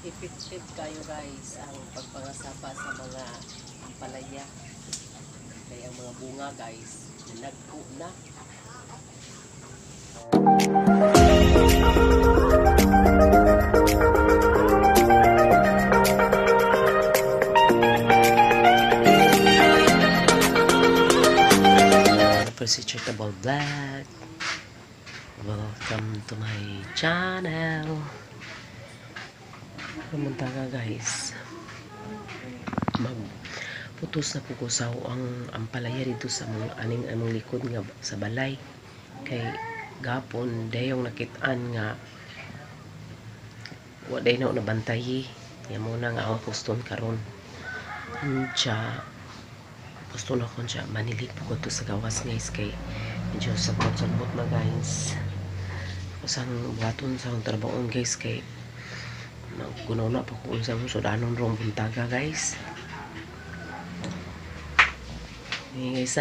effective kayo guys ang pagpangasaba sa mga ampalaya. Kaya ang mga bunga guys, nagpo na. Si Charitable Vlog. Welcome to my channel. Pumunta ka guys. Magputos na pukusaw ang ampalaya dito sa aning among likod nga sa balay. Kay gapon dayong nakitaan nga wa day na nabantayi. Yan muna nga ang poston karon. Gusto na ko siya manilig po ko to sa gawas guys kay medyo sabot-sabot na guys kusang buhaton sa akong trabaon guys kay nagkunaw na pa ko unsang sudanon rong buntaga guys guys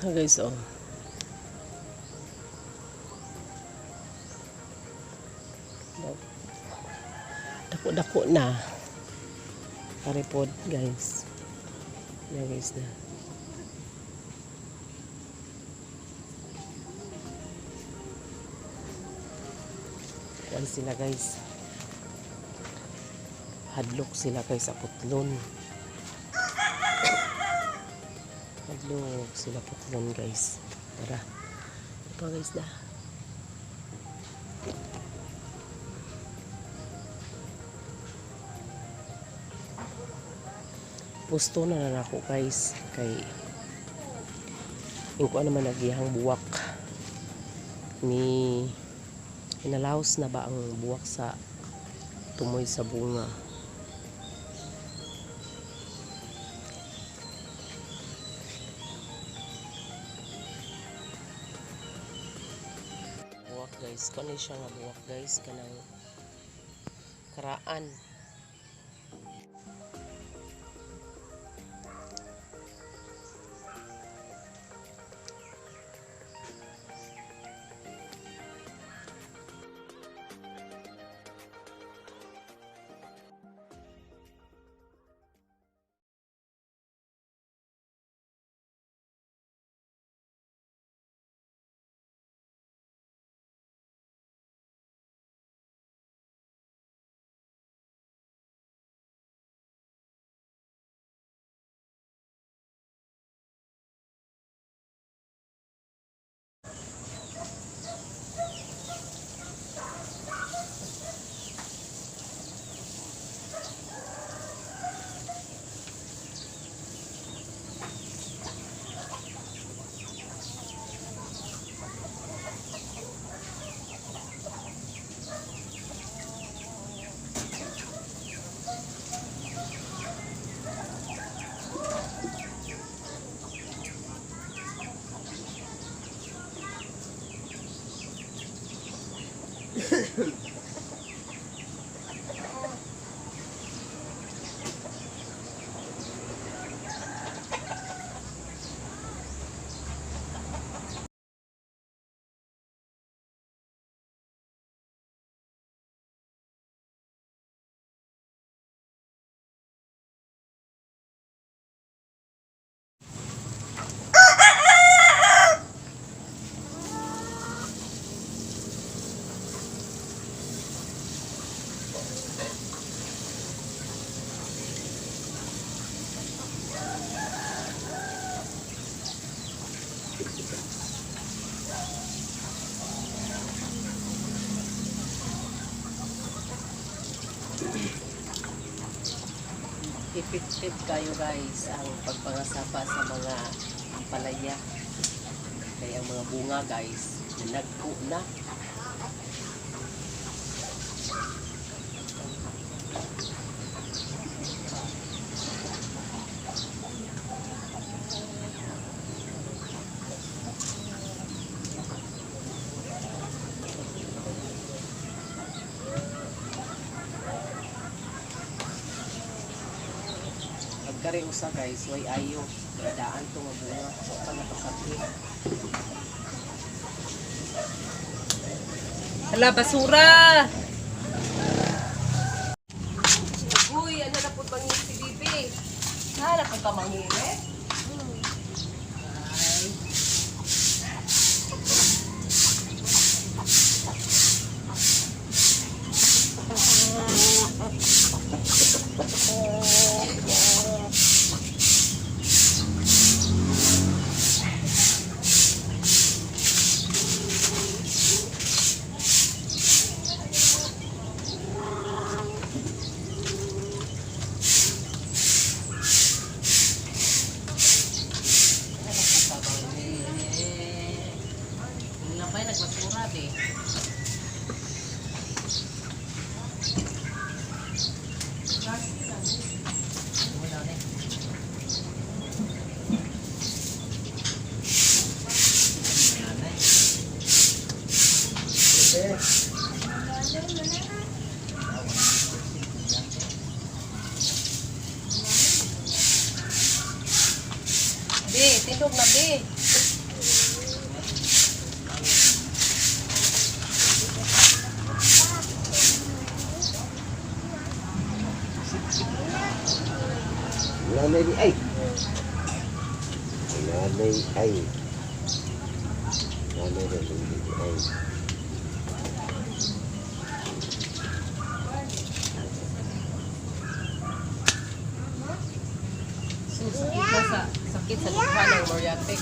guys oh dako na paripod guys yan guys na yan sila guys hadlok sila guys sa putlon hadlok sila putlon guys tara pa guys na pusto na ako guys kay yung ko naman nagihang buwak ni inalaos na ba ang buwak sa tumoy sa bunga buwak guys kung ano siya nga buwak guys kanang karaan Effective kayo guys ang pagpangasapa sa mga ampalaya. Kaya ang mga bunga guys, nagpo na. Pagkari usa guys, way ayo. Daan to nga bunga. So pa napasapit. Hala, basura! Uy, ano na po bang si Bibi? Hala, kang kamangin eh? Ay. Nagbasura eh. Wala na Be, tindog na be. Nanay ni ay. Nanay ay. Nanay ni ay. Sakit sa lukha ng Moriatic.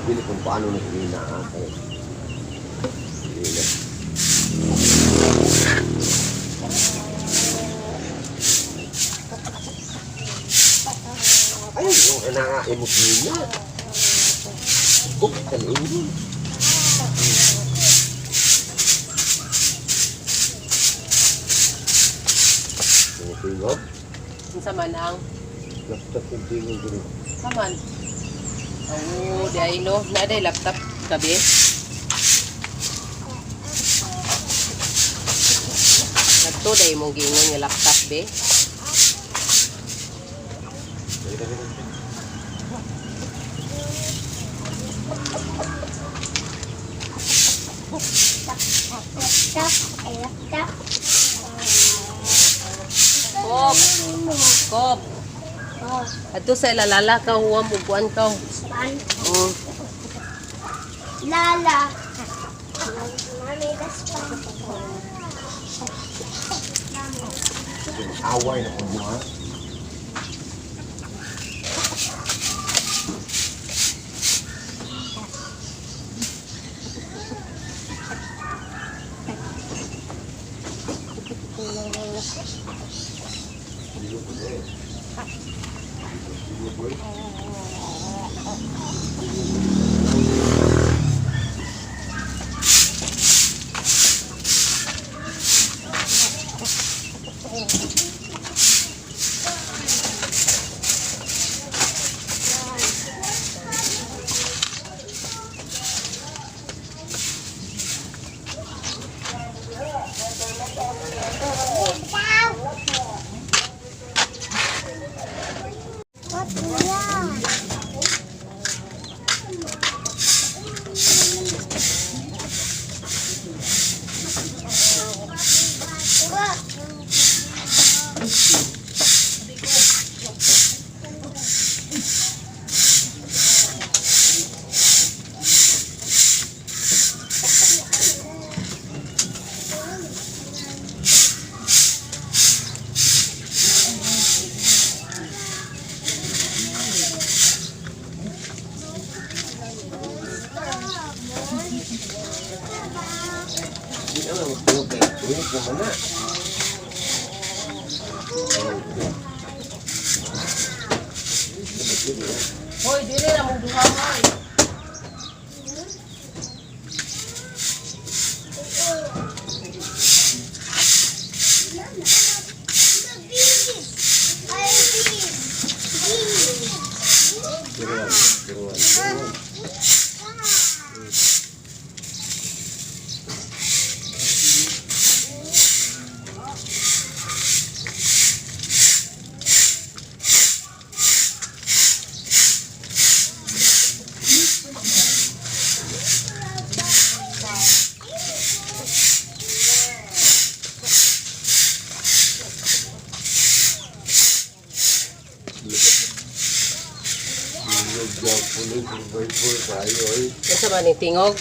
Bili kung paano naghihina ate. Hina. Ay, yung inaimot niya. Kaliin. Tingog? Sa manang. Laptop yung tingog dito. Kaman. Oh, di ay no. Naaday laptop gabi. Nagto day mong giingon nga laptop be. Kop. Kop. Ato sa ilalala ka huwam upuan ka. Oh. Lala. Mami, that's fun. Away na kumuha. Hindi naman magtulog kayo. Tuloy naman na. Hoy, dili na mong duha hoy. Turuan, turuan, turuan. Tulog daw po na survivor tayo eh. Unsa man ni tingog?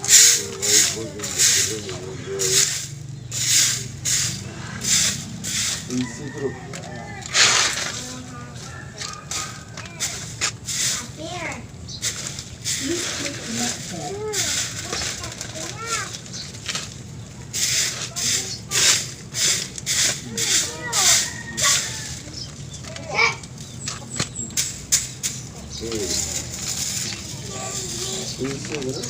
Survivor yung tulog yung easy bro. Here. Easy bro.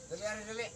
Dali, dali.